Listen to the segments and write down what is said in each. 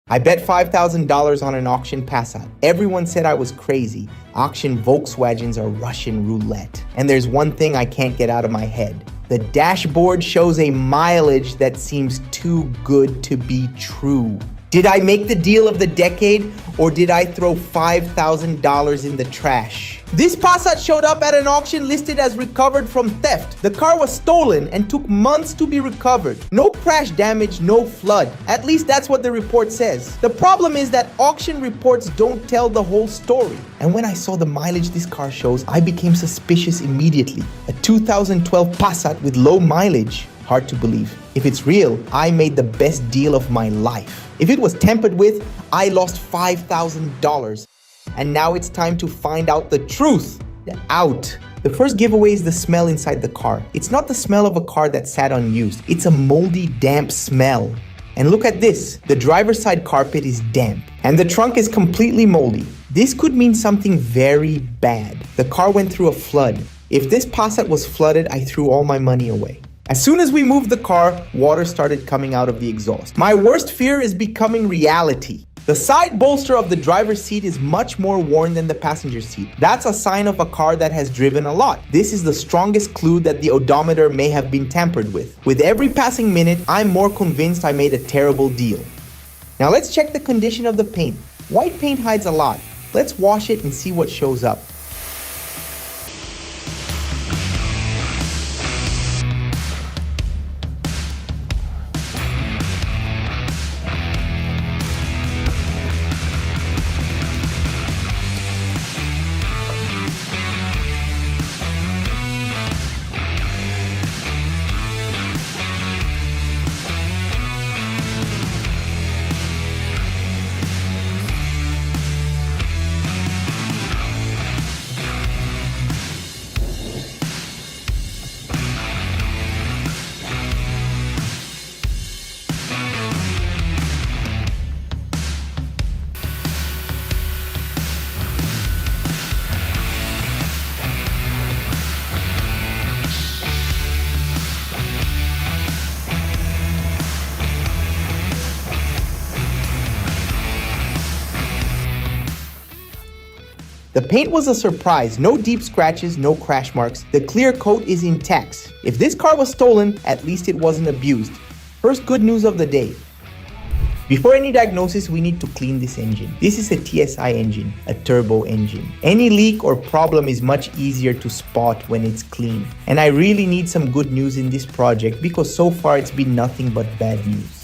I bet $5,000 on an auction Passat. Everyone said I was crazy. Auction Volkswagens are Russian roulette. And there's one thing I can't get out of my head. The dashboard shows a mileage that seems too good to be true. Did I make the deal of the decade, or did I throw $5,000 in the trash? This Passat showed up at an auction listed as recovered from theft. The car was stolen and took months to be recovered. No crash damage, no flood. At least that's what the report says. The problem is that auction reports don't tell the whole story. And when I saw the mileage this car shows, I became suspicious immediately. A 2012 Passat with low mileage. Hard to believe. If it's real, I made the best deal of my life. If it was tampered with, I lost $5,000. And now it's time to find out the truth. The first giveaway is the smell inside the car. It's not the smell of a car that sat unused. It's a moldy, damp smell. And look at this. The driver's side carpet is damp. And the trunk is completely moldy. This could mean something very bad. The car went through a flood. If this Passat was flooded, I threw all my money away. As soon as we moved the car, water started coming out of the exhaust. My worst fear is becoming reality. The side bolster of the driver's seat is much more worn than the passenger seat. That's a sign of a car that has driven a lot. This is the strongest clue that the odometer may have been tampered with. With every passing minute, I'm more convinced I made a terrible deal. Now let's check the condition of the paint. White paint hides a lot. Let's wash it and see what shows up. The paint was a surprise. No deep scratches, no crash marks. The clear coat is intact. If this car was stolen, at least it wasn't abused. First good news of the day. Before any diagnosis, we need to clean this engine. This is a TSI engine, a turbo engine. Any leak or problem is much easier to spot when it's clean. And I really need some good news in this project because so far it's been nothing but bad news.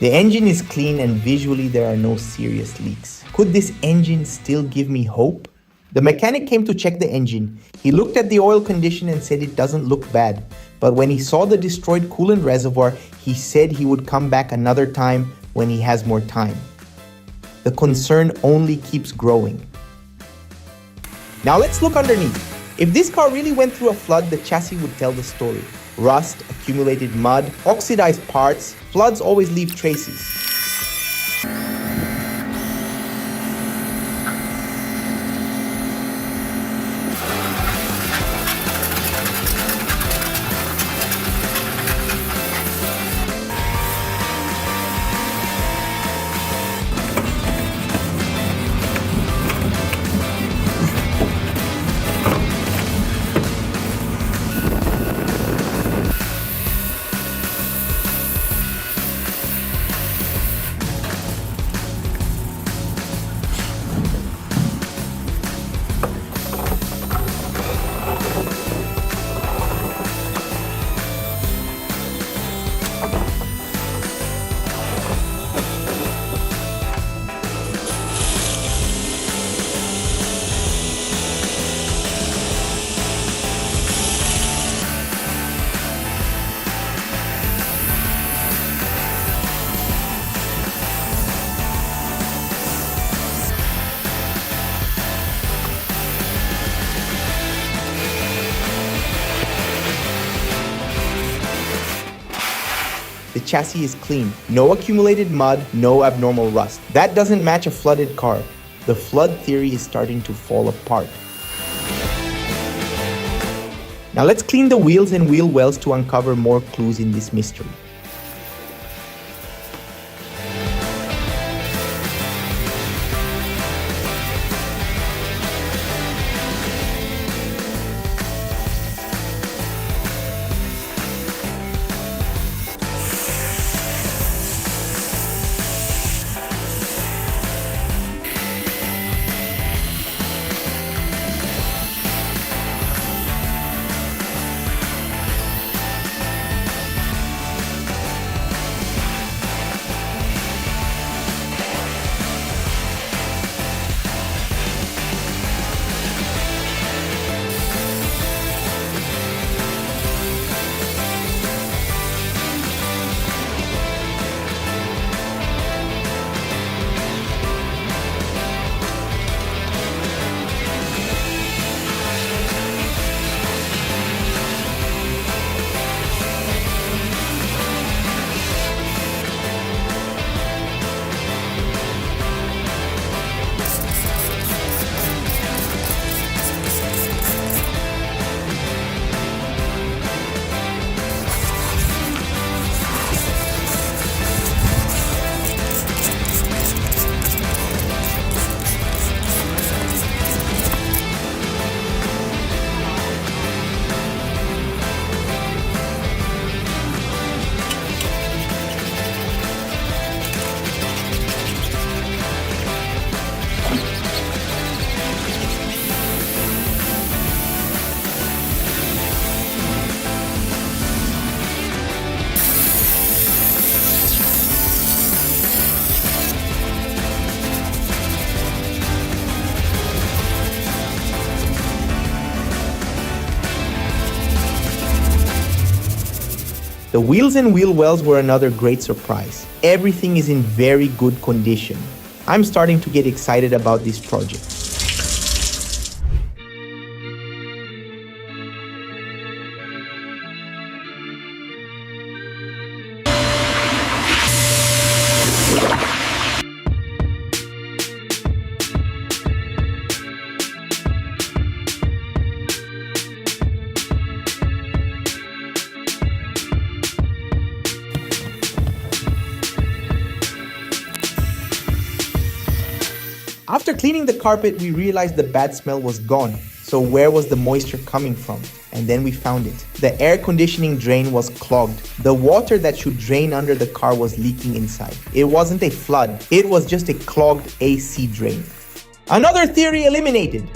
The engine is clean and visually there are no serious leaks. Could this engine still give me hope? The mechanic came to check the engine. He looked at the oil condition and said it doesn't look bad. But when he saw the destroyed coolant reservoir, he said he would come back another time when he has more time. The concern only keeps growing. Now let's look underneath. If this car really went through a flood, the chassis would tell the story. Rust, accumulated mud, oxidized parts, floods always leave traces. The chassis is clean. No accumulated mud, no abnormal rust. That doesn't match a flooded car. The flood theory is starting to fall apart. Now let's clean the wheels and wheel wells to uncover more clues in this mystery. The wheels and wheel wells were another great surprise. Everything is in very good condition. I'm starting to get excited about this project. After cleaning the carpet, we realized the bad smell was gone. So where was the moisture coming from? And then we found it. The air conditioning drain was clogged. The water that should drain under the car was leaking inside. It wasn't a flood. It was just a clogged AC drain. Another theory eliminated.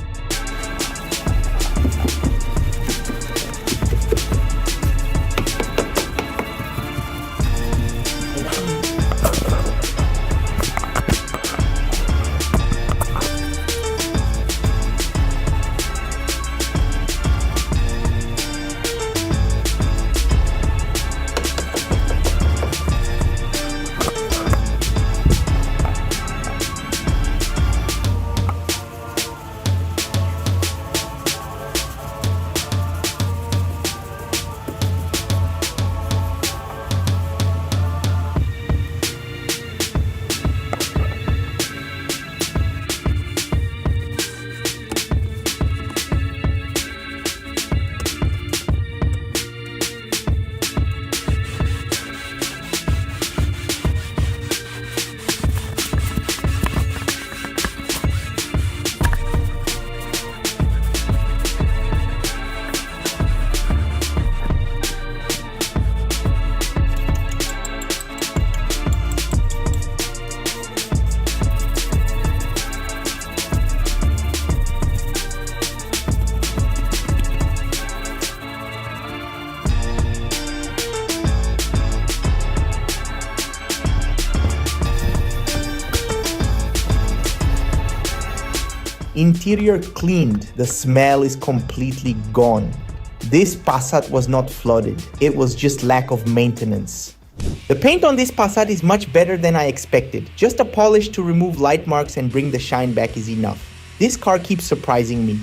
Interior cleaned, the smell is completely gone. This Passat was not flooded, it was just lack of maintenance. The paint on this Passat is much better than I expected. Just a polish to remove light marks and bring the shine back is enough. This car keeps surprising me.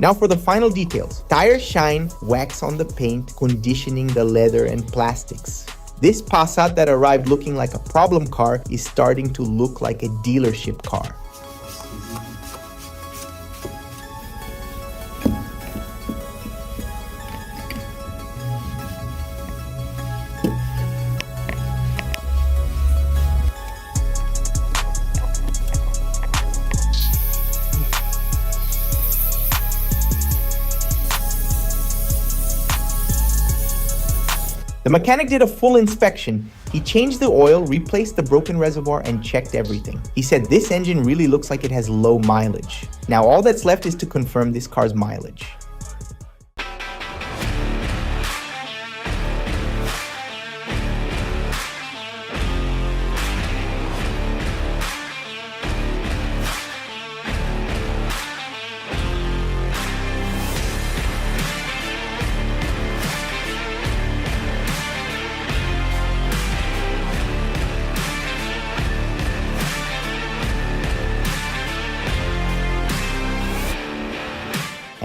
Now for the final details. Tire shine, wax on the paint, conditioning the leather and plastics. This Passat that arrived looking like a problem car is starting to look like a dealership car. The mechanic did a full inspection. He changed the oil, replaced the broken reservoir, and checked everything. He said this engine really looks like it has low mileage. Now all that's left is to confirm this car's mileage.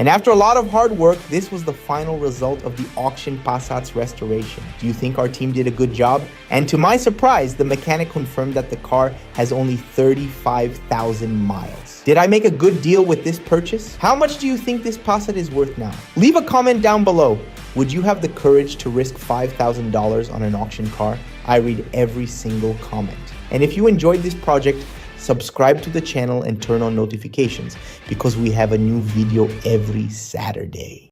And after a lot of hard work, this was the final result of the auction Passat's restoration. Do you think our team did a good job? And to my surprise, the mechanic confirmed that the car has only 35,000 miles. Did I make a good deal with this purchase? How much do you think this Passat is worth now? Leave a comment down below. Would you have the courage to risk $5,000 on an auction car? I read every single comment. And if you enjoyed this project, subscribe to the channel and turn on notifications because we have a new video every Saturday.